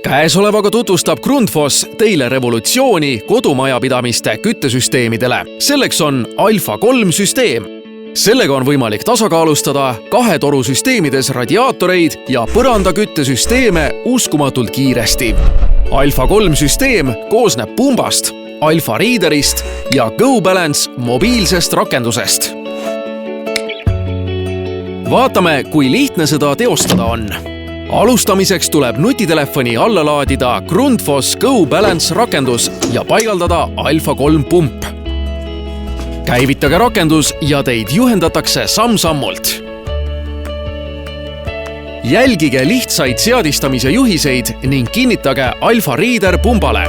Käesolevaga tutvustab Grundfos teile revolutsiooni kodumajapidamiste küttesüsteemidele. Selleks on Alfa 3 süsteem. Sellega on võimalik tasakaalustada 2 torusüsteemides radiaatoreid ja põrandaküttesüsteeme uskumatult kiiresti. Alfa 3 süsteem koosneb pumbast, Alfa Readerist ja GoBalance mobiilsest rakendusest. Vaatame, kui lihtne seda teostada on. Alustamiseks tuleb nutitelefoni alla laadida Grundfos GoBalance rakendus ja paigaldada Alfa 3 pump. Käivitage rakendus ja teid juhendatakse samm-sammult. Jälgige lihtsaid seadistamise juhiseid ning kinnitage Alfa Reader pumbale.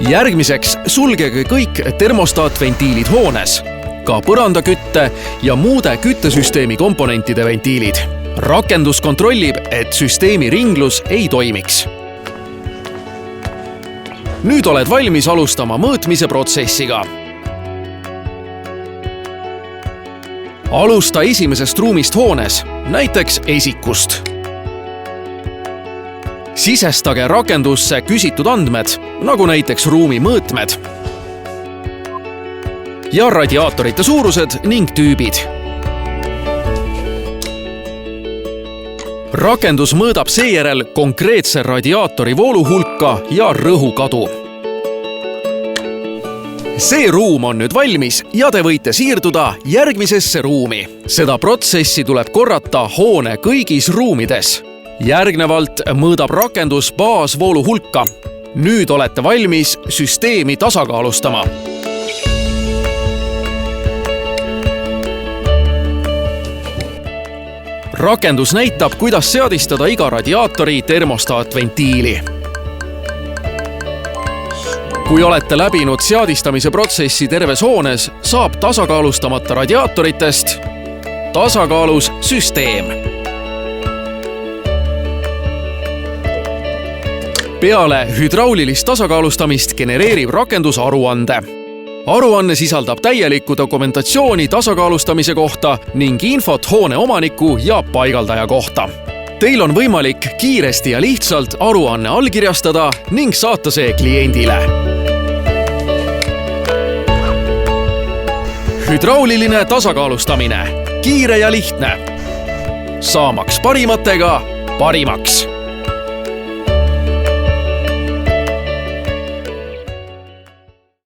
Järgmiseks sulgege kõik termostaatventiilid hoones, ka põrandakütte ja muude küttesüsteemi komponentide ventiilid. Rakendus kontrollib, et süsteemi ringlus ei toimiks. Nüüd oled valmis alustama mõõtmise protsessiga. Alusta esimesest ruumist hoones, näiteks esikust. Sisestage rakendusse küsitud andmed, nagu näiteks ruumi mõõtmed ja radiaatorite suurused ning tüübid. Rakendus mõõdab seejärel konkreetse radiaatori vooluhulka ja rõhukadu. See ruum on nüüd valmis ja te võite siirduda järgmisesse ruumi. Seda protsessi tuleb korrata hoone kõigis ruumides. Järgnevalt mõõdab rakendus baasvooluhulka. Nüüd olete valmis süsteemi tasakaalustama. Rakendus näitab, kuidas seadistada iga radiaatori termostaatventiili. Kui olete läbinud seadistamise protsessi terves hoones, saab tasakaalustamata radiaatoritest tasakaalus süsteem. Peale hüdraulilist tasakaalustamist genereerib rakendus aruande. Aruanne sisaldab täielikku dokumentatsiooni tasakaalustamise kohta ning infot hoone omaniku ja paigaldaja kohta. Teil on võimalik kiiresti ja lihtsalt aruanne allkirjastada ning saata see kliendile. Hüdrauliline tasakaalustamine. Kiire ja lihtne. Saamaks parimatega parimaks.